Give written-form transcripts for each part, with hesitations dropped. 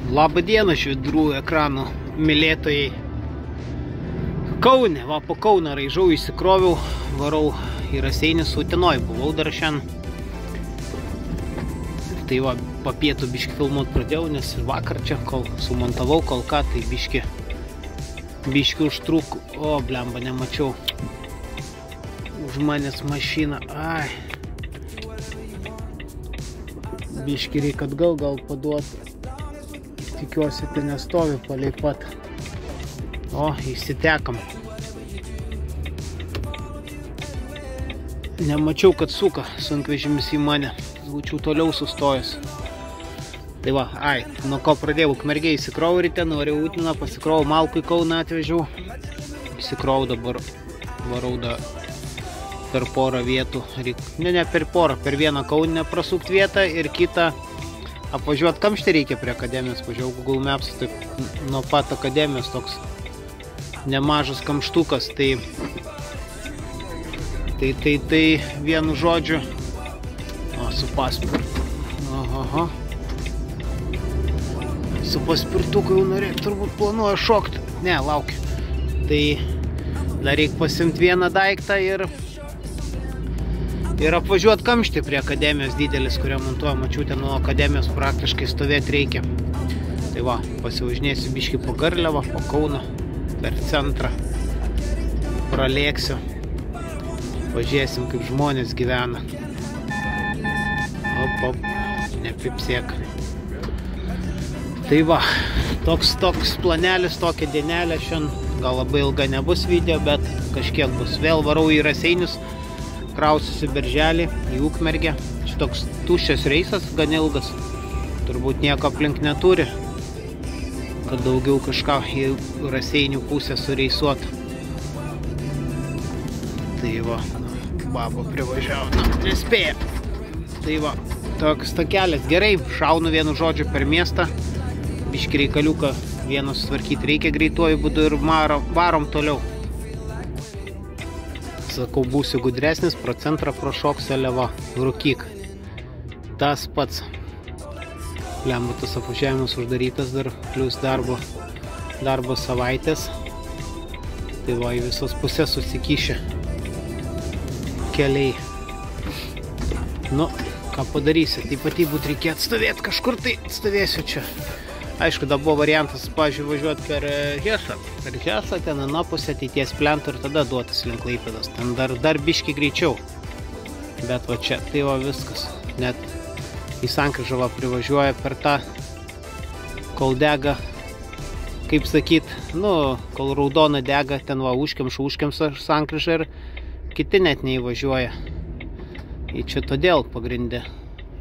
Labą dieną, švidrų ekranų mylėtojai. Kaune, va po Kauną raižau, įsikroviau, varau į Raseinis, Utenoj buvau dar šiandien. Tai va, papietų biški filmuot pradėjau, nes vakar čia, kol sumontavau, kol ką, tai biški užtruk. O, blemba, nemačiau. Už manęs mašina, ai. Biški reik atgal gal paduot. Tikiuosi, tai nestovi palei pat. O, įsitekam. Nemačiau, kad suka sunkvežimis į mane. Būčiau toliau sustojęs. Tai va, ai, nuo ko pradėjau, Ukmergėj įsikrovau ryte, norėjau Utiną, pasikrovau, Malkų į Kauną atvežiau. Įsikrovau dabar, varau per porą vietų. Ne per porą, per vieną Kauninę prasukt vietą ir kitą apvažiuot Kamštį reikia prie akademijos. Važiavau Google Maps, taip nuo pat akademijos toks nemažas kamštukas, tai vienu žodžiu. O, su paspirtu. Aha. Su paspirtuku jau norėjau, turbūt planuoju šokti. Ne, laukiu. Tai dar reikia pasimti vieną daiktą ir apvažiuot Kamštį prie akademijos didelis, kurią montuoja, mačiau, ten nuo akademijos praktiškai stovėti reikia. Tai va, pasivažinėsiu biškį po Garliavą, po Kauną, per centrą. Pralėksiu. Pažiūrėsim, kaip žmonės gyvena. Op, nepipsėk. Tai va, toks planelis, tokia dienelė šiandien. Gal labai ilga nebus video, bet kažkiek bus. Vėl varau į Raseinius. Krausiusi Birželį į Ukmergę. Šitoks tuščias reisas, gan ilgas. Turbūt nieko aplink neturi, kad daugiau kažką į Raseinių pusę sureisuot. Tai va, babo privažiavo, nespėja. Tai va, toks takelis. Gerai, šaunu vienu žodžiu per miestą. Biški reikaliuką vienus tvarkyti reikia greituoju būdu ir varom toliau. Sakau, būsiu gudresnis, pro centrą prošoksiu, leva, rūkyk. Tas pats. Lemba, tas apvažiavimas uždarytas dar, plius darbo savaitės. Tai va, į visos pusės susikišę keliai. Nu, ką padarysi, taip pat būt reikėjo atstovėti kažkur, tai atstovėsiu čia. Aišku, da buvo variantas, pavyzdžiui, važiuoti per Hesą, ten ant pusę ateities plentų ir tada duotis link Klaipėdos. Ten dar biški greičiau. Bet va čia, tai va viskas. Net į sankryžą privažiuoja per tą, kol dega, kaip sakyt, nu, kol raudona dega, ten va užkemša sankryžą ir kiti net neįvažiuoja. Ir čia todėl pagrindė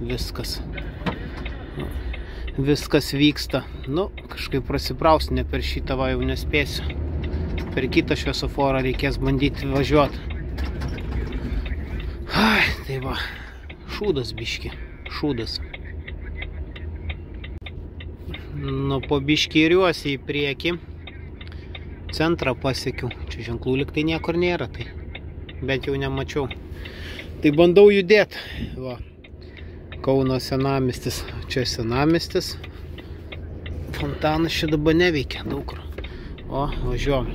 viskas. Viskas vyksta. Nu, kažkaip prasibrausti, ne per šitą va jau nespėsiu. Per kitą šviesoforą reikės bandyti važiuoti. Ai, tai va, šūdas biški, šūdas. Nu, po biški iriuosi į priekį. Centrą pasiekiu. Čia ženklų lyg tai niekur nėra, tai bent jau nemačiau. Tai bandau judėti, va. Kauno senamiestis, čia senamiestis. Fontanas čia dabar neveikia daug kur. O, važiuom.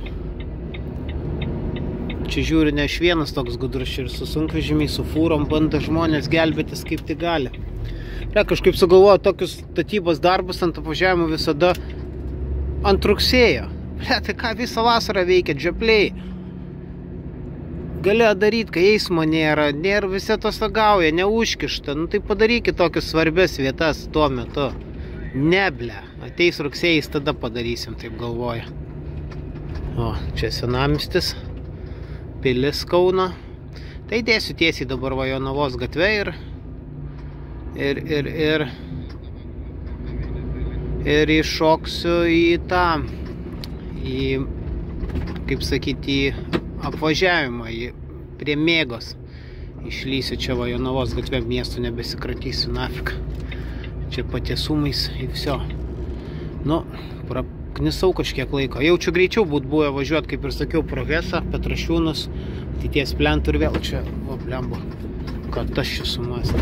Čia žiūri, ne aš vienas toks gudrus ir su sunkvežimiai, su fūrom bando žmonės gelbėtis kaip tik gali. Kažkaip sugalvoju tokius statybos darbus ant apvažiavimų visada ant rugsėjo. Tai ką visą vasarą veikia, džepliai. Galėjo daryti, kai eismo nėra, visi atostogauja, neužkišta. Nu tai padarykit tokias svarbias vietas tuo metu. Neble, ateis rugsėjais, tada padarysim, taip galvoja. O, čia senamiestis, pilis Kauno. Tai dėsiu tiesiai dabar va Jonavos gatve ir iššoksiu į tą, kaip sakyti, į apvažiavimą prie Mėgos. Išlysiu čia va Jonavos gatvė, miestų nebesikratysiu, nafik. Čia patiesumais ir viso. Nu, praknisau kažkiek laiko. Jaučiu greičiau būt buvę važiuoti, kaip ir sakiau, pro Hesą, Petrašiūnus, ateities plentų ir vėl čia, o blemba, kad aš čia sumąstė.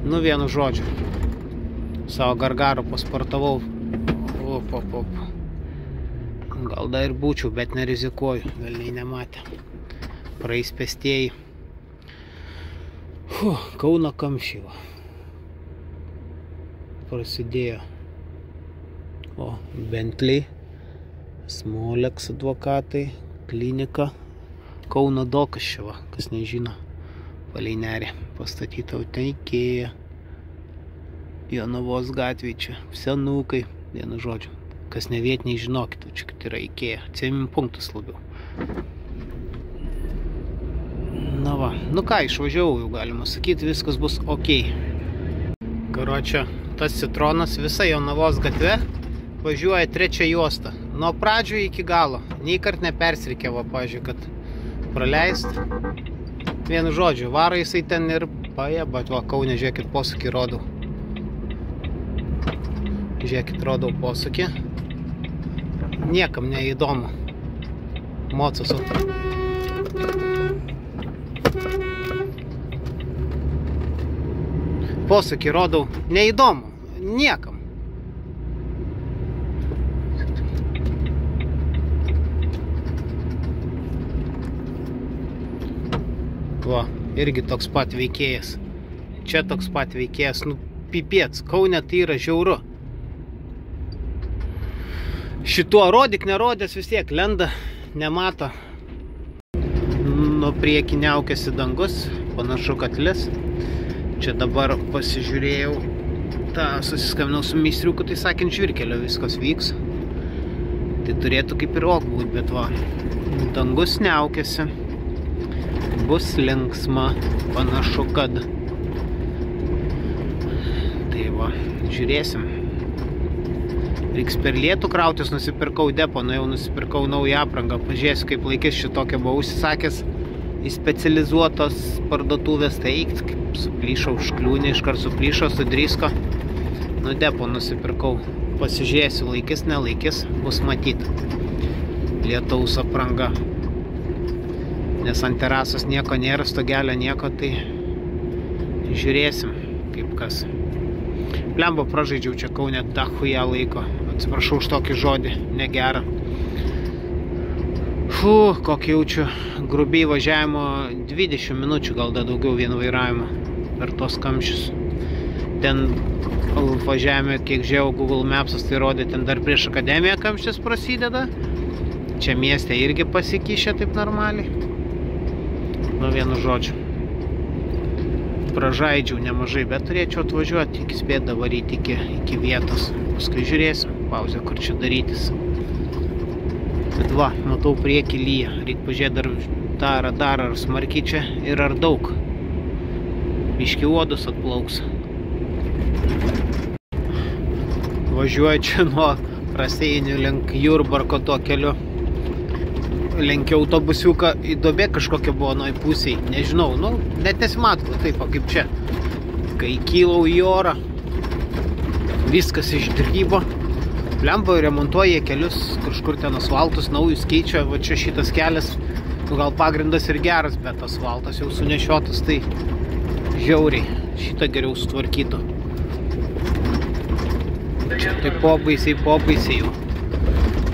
Nu, vienu žodžiu. Savo gargaru pasportavau. Op. Gal dar ir būčiau, bet nerizikuoju. Velniai nematė. Praeis pėstieji. Kauno kamščiai. Prasidėjo. O, Bentley, Smolex advokatai, klinika, Kauno dokas čia va, kas nežino, palei nerį, pastatyta Ikėja, Jonavos gatvėje čia, senukai, vienu žodžiu, kas ne vietiniai žinokit, čia kad yra Ikėja, atsiėmim punktus labiau. Na va, nu ką, išvažiavau jau galima sakyti, viskas bus ok. Karočią, tas Citronas visa Jonavos gatve važiuoja 3 juostą. Nuo pradžių iki galo. Nei kart nepersirikė, va, pažiūrėjau, kad praleist. Vienu žodžiu, varo jisai ten ir pajeba. Va, Kaune, žiūrėkit, posūkį rodau. Žiūrėkit, rodau posūkį. Niekam neįdomu. Mocas. Posūkį rodau. Neįdomu. Niekam. Va, irgi toks pat veikėjas. Čia toks pat veikėjas. Nu, pipėts. Kaune tai yra žiauru. Šituo rodyk nerodės vis tiek lenda, nemato. Nuo priekį niaukiasi dangus. Panašu, kad lis. Čia dabar pasižiūrėjau. Susiskambinau su meistriuku, tai sakant, žvirkelio viskas vyks. Tai turėtų kaip ir ok būt, bet va. Dangus niaukiasi. Bus linksma, panašu, kad. Tai va, žiūrėsim. Reiks per lietų krautis, nusipirkau depo, jau nusipirkau naują aprangą. Pažiūrėsiu, kaip laikys šitokią buvau užsisakęs į specializuotos parduotuvės, tai kaip suplyšo užkliūnė, iškart suplyšo, sudrysko. Nu, depo nusipirkau. Pasižiūrėsiu, laikys, nelaikys, bus matyti. Lietaus apranga. Nes ant terasos nieko nėra, stogelio nieko, tai žiūrėsim, kaip kas. Plemba pražaidžiau čia Kaune dachuja laiko. Atsiprašau už tokį žodį, negerą. Kokį jaučiu grubiai važiavimo 20 minučių, gal dar daugiau vien vairavimo per tos kamščius. Ten važiavime, kiek žiūrėjau Google Maps'as, tai rodė, ten dar prieš akademiją kamštis prasideda. Čia mieste irgi pasikišė taip normaliai. Nu, vienu žodžiu. Pražaidžiau nemažai, bet turėčiau atvažiuoti, iki spėda varyti iki vietos. Paskui žiūrėsim, pauzę, kur čia darytis. Bet va, matau priekį lyja. Reik pažiūrėti dar tą radarą, ar smarkiai čia ir ar daug. Biški uodus atplauks. Važiuoju čia nuo Raseinių link Jurbarko tuo keliu. Lenkiau autobusiuką į duobę kažkokia buvo nuo pusėj. Nežinau, nu, net nesimato taip, kaip čia. Kai kylau į orą, viskas išdrybo. Plemba remontuoja kelius, kažkur ten asfaltus naujus keičia. Va čia šitas kelias, nu, gal pagrindas ir geras, bet asfaltas jau sunešiotas, tai žiauriai. Šitą geriau sutvarkytų. Čia tai pobaisiai jau.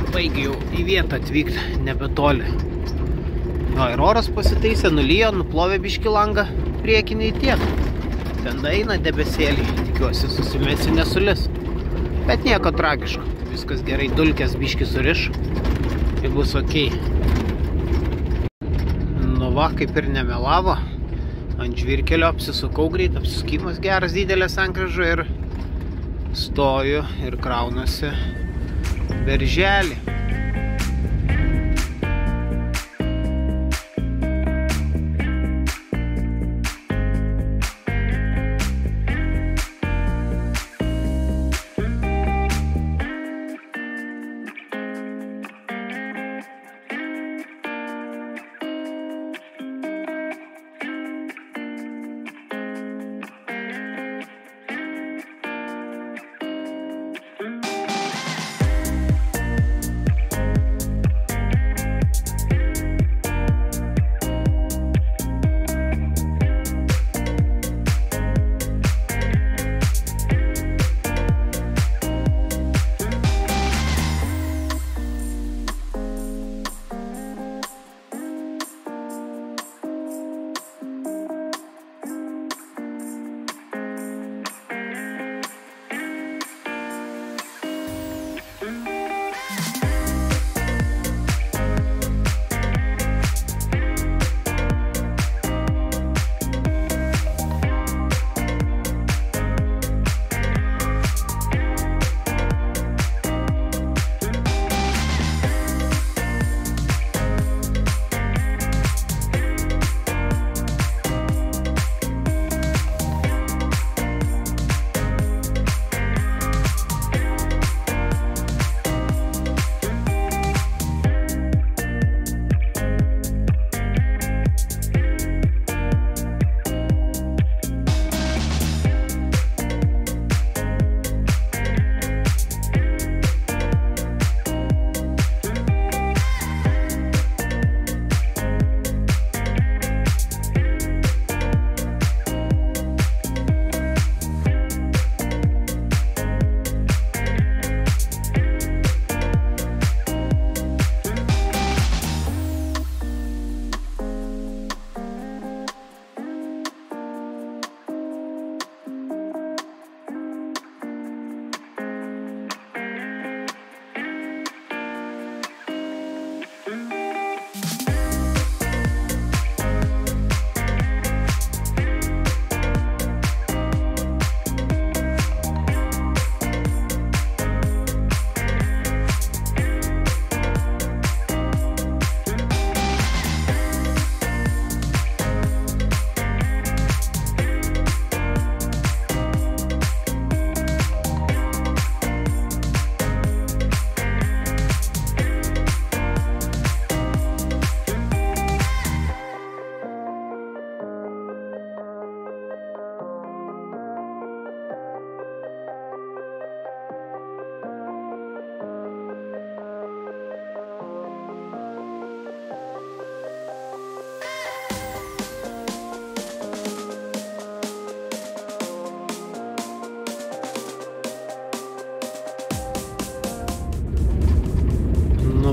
Baigiau į vietą atvykti, nebetoli. Va, ir oras pasitaisė, nulijo, nuplovė biškį langą priekiniai tiek. Ten eina debesėlį, tikiuosi susimesi nesulis. Bet nieko tragiško, viskas gerai, dulkės biškį suriš, tai bus ok. Nu va, kaip ir nemelavo, ant žvirkelio apsisukau greit, apsisukimas geras, didelė sankryža ir stoju ir kraunasi berželį.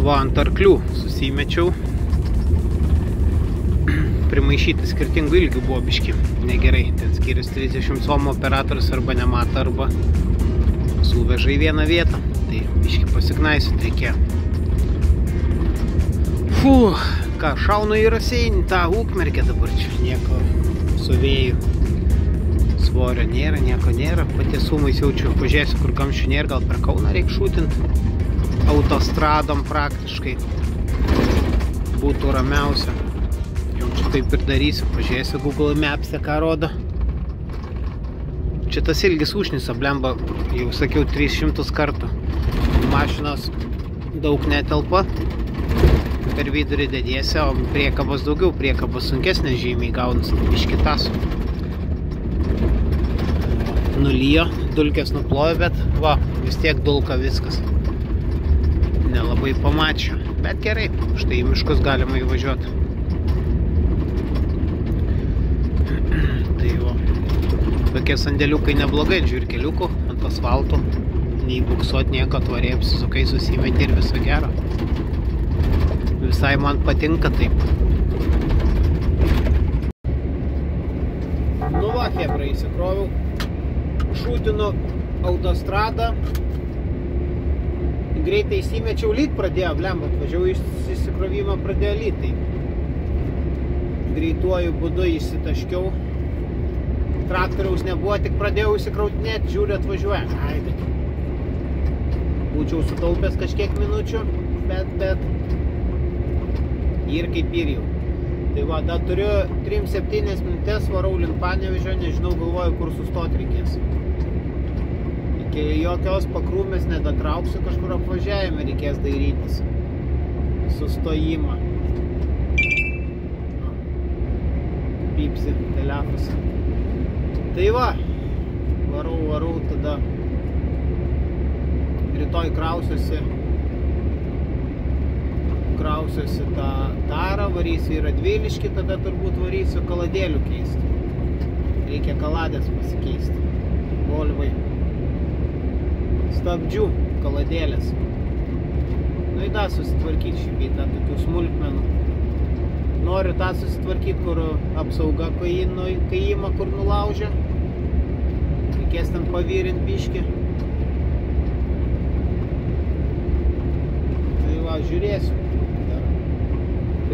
Va, ant arklių susimečiau. Primaišyti skirtingų ilgių buvo biški. Negerai, ten skiriasi 30 Ohm operatorius arba nemata, arba suveža į vieną vietą. Tai biški pasiknaisit reikėjo. Ką, šaunu į Raseinį, tą Ukmerkę dabar čia. Nieko su vėju. Svorio nėra, nieko nėra. Patiesumais jaučiu, pažiūrėsiu, kur kamščių nėra, gal per Kauną reik šūtint. Autostradom praktiškai. Būtų ramiausia. Jaučiu, taip ir darysiu. Pažiūrėsiu Google Maps'e, ką rodo. Čia tas ilgis užnis, blemba, jau sakiau 300 kartų. Mašinos daug netelpa. Per vidurį dediesi, o priekabos daugiau. Priekabos sunkesnė žymiai gaunas. Biški tas. Nulijo, dulkės nuplojo, bet va, vis tiek dulka viskas. Nelabai pamačiau, bet gerai, štai į miškus galima įvažiuoti. Tai va, tokie sandėliukai neblogai, žiūri keliukų ant asfalto, nei buksuot nieko, tvariai apsisukai, susimeti ir viso gero. Visai man patinka taip. Nu va, hebra, įsikroviau. Šūtinu autostradą. Greitai įsimečiau, lyt pradėjo, blemba, atvažiavau įsikrovimą, pradėjo lytai. Greituoju būdu įsitaškiau. Traktoriaus nebuvo, tik pradėjau įsikrautinėti, žiūriu, atvažiuoja. Ai, būčiau sutaupęs kažkiek minučių, bet ir kaip ir jau. Tai va, dar turiu 3-7 minutės, varau link Panevėžio, nežinau, galvoju, kur sustoti reikės. Iki jokios pakrūmės nedatrauksiu, kažkur apvažiavime reikės dairytis. Sustojimą. Pypsi telefas. Tai va, varau, tada rytoj krausiuosi tą tarą, varysiu į Radviliškį, tada turbūt varysiu kaladėlių keisti. Reikia kaladės pasikeisti. Volvai. Stabdžių kaladėlės. Nu į tą susitvarkyti šį beitą, tokių smulkmenų. Noriu tą susitvarkyti, kur apsauga kaimą, kur nulaužia. Reikės ten pavyrinti biškį. Tai va, žiūrėsiu.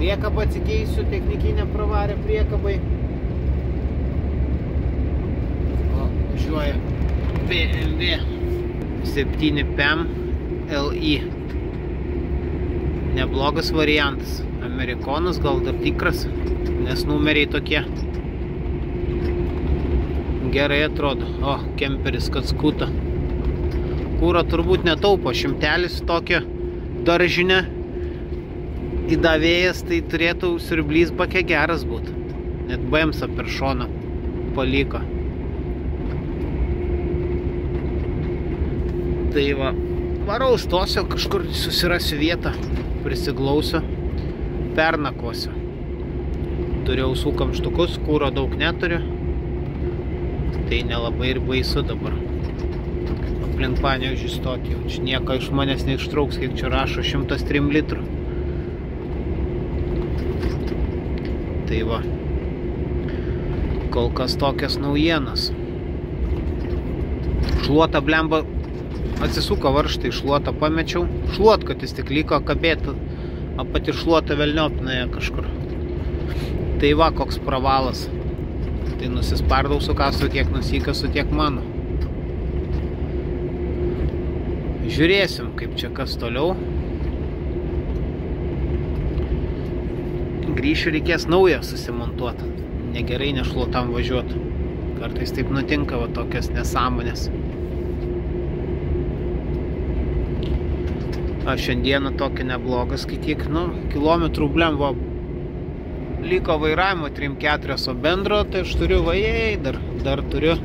Priekabą atsikeisiu, technikinę pravarę priekabai. O, važiuoja BMW 7PM LI. Neblogas variantas. Amerikonas, gal dar tikras, nes numeriai tokie. Gerai atrodo. O, kemperis, kad skuta. Kūro turbūt netaupo, šimtelis tokia daržinė. Įdavėjas, tai turėtų siurblys bake geras būt. Net BMS per šoną paliko. Tai va, varau, stosiu, kažkur susirasiu vietą, prisiglausiu, pernakvosiu. Turiu ausų kamštukus, kūro daug neturiu. Tai nelabai ir baisu dabar. Aplink Panevėžį stoti, jau nieko iš manęs neištrauks, kiek čia rašo 103 litrų. Tai va, kol kas tokias naujienas. Šluotą blemba atsisuko varžtai, šluotą pamečiau. Šluot, kad jis tik liko kabėti, o pati šluotą velniopinėje kažkur. Tai va, koks pravalas. Tai nusispardau su kasu, kiek nusikasu, tiek mano. Žiūrėsim, kaip čia kas toliau. Grįšiu, reikės naują susimontuoti. Negerai nešluotam važiuoti. Kartais taip nutinka, va, tokias nesąmonės. A šiandieną tokia nebloga skaityk. Nu, kilometrų blemba liko vairavimo 3-4, o bendro, tai aš turiu vajai, dar turiu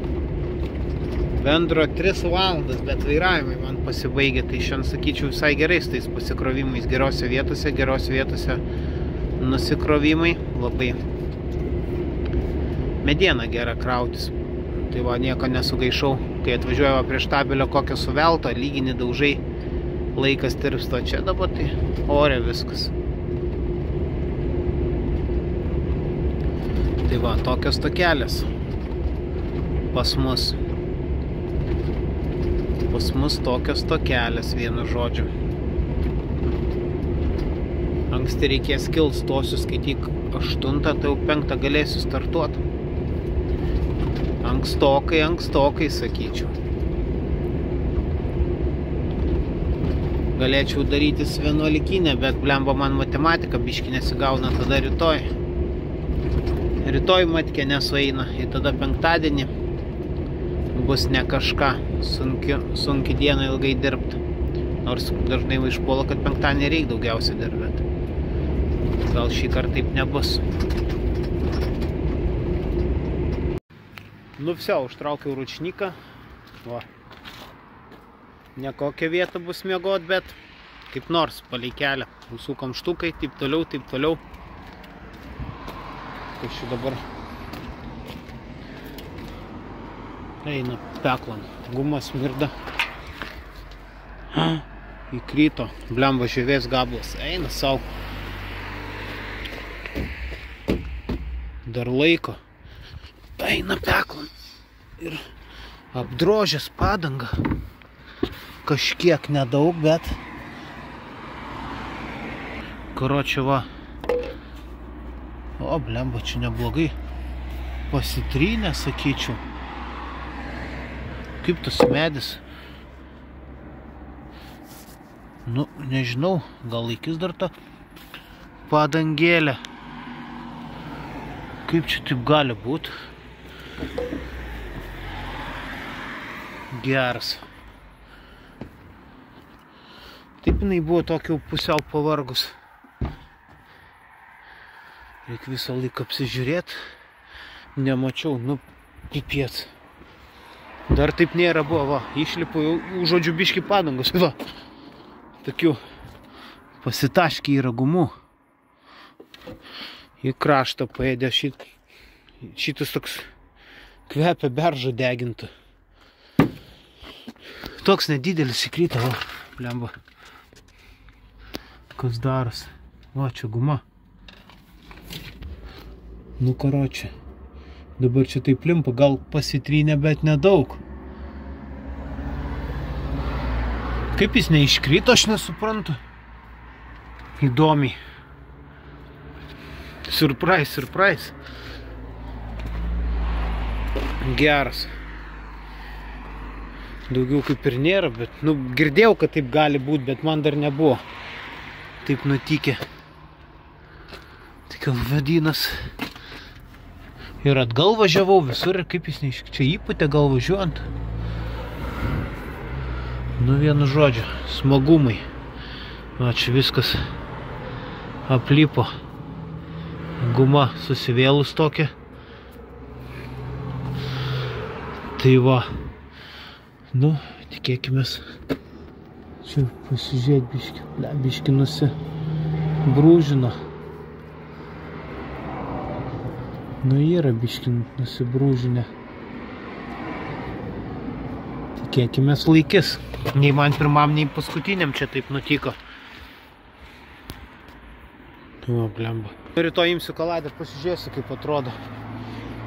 bendro 3 valandas, bet vairavimai man pasibaigė. Tai šiandien sakyčiau visai gerai su tais pasikrovimais gerose vietose nusikrovimai, labai mediena gera krautis. Tai va, nieko nesugaišau, kai atvažiuoju prieš tabelio kokią suveltą, lygini daužai, laikas tirpsto. Čia dabar tai ore viskas. Tai va, tokios tokelės pas mus. Pas mus tokios tokelės, vienu žodžiu. Anksti reikės kilt, stosiu skaityk 8, tai jau 5 galėsiu startuoti. Ankstokai, sakyčiau. Galėčiau darytis 11, bet blemba man matematika biški nesigauna, tada rytoj. Rytoj matkė nesueina, ir tada penktadienį bus ne kažką, sunki diena ilgai dirbti. Nors dažnai išpuola, kad penktadienį reikia daugiausiai dirbti. Gal šį kartą taip nebus. Nu vsio, užtraukiau ručniką. Va. Nekokia vieta bus miegot, bet kaip nors palei kelią. Mūsų kamštukai, taip toliau. Tai ši dabar eina peklon. Gumas smirda. Įkrito. Blemba žievės gablas. Eina sau. Dar laiko. Eina peklon. Ir apdrožęs padangą. Kažkiek nedaug, bet karočią va. O, blemba, čia neblogai pasitrynė, sakyčiau. Kaip tas medis? Nu, nežinau, gal laikys dar tą padangėlę. Kaip čia taip gali būti? Geras. Taip jinai buvo tokia pusiau pavargus. Reikia visą laiką apsižiūrėti. Nemačiau, nu, pipiec. Dar taip nėra buvo, va. Išlipu jau žodžiu biški padangos, va. Tokių pasitaškį yra gumų. Į kraštą paėdė šitas toks kvepia beržą degintų. Toks nedidelis įkrito, va, blemba. Kas daras? Va, čia guma. Nu, karočią. Dabar čia taip limpa, gal pasitrynė, bet nedaug. Kaip jis neiškrito, aš nesuprantu. Įdomiai. Surprise. Geras. Daugiau kaip ir nėra, bet, nu, girdėjau, kad taip gali būti, bet man dar nebuvo taip nutikę. Tik vadinas. Ir atgal važiavau visur, ir kaip jis neiškrito. Čia įpūtė gal važiuojant. Nu, vienu žodžiu, smagumai. Va, čia viskas aplipo. Guma susivėlus tokia. Tai va. Nu, tikėkimės. Čia pasižiūrėt biški. Biški nusibrūžino. Nu, yra biški nusibrūžinę. Tikėkimės laikis. Nei man pirmam, nei paskutiniam čia taip nutiko. O, blemba. Rytoj imsiu kaladę, pasižiūrėsiu, kaip atrodo.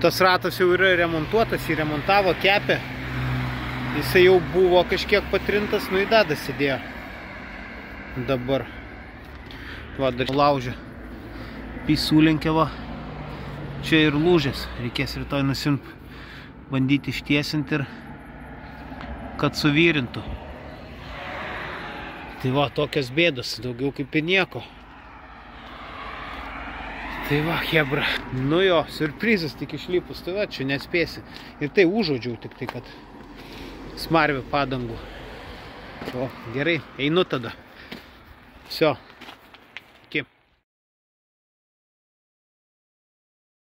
Tas ratas jau yra remontuotas, jį remontavo, kepė. Jisai jau buvo kažkiek patrintas, nu į dadą sėdėjo. Dabar. Va, dar laužė. Pisulinkė, va. Čia ir lūžės. Reikės rytoj nusimt, bandyti ištiesinti ir kad suvyrintų. Tai va, tokios bėdos, daugiau kaip ir nieko. Tai va, hebra. Nu jo, siurprizas tik išlipus, tai va, čia nespėsi. Ir tai užuodžiau tik tai, kad smarvė padangų. O, gerai, einu tada. Vsio.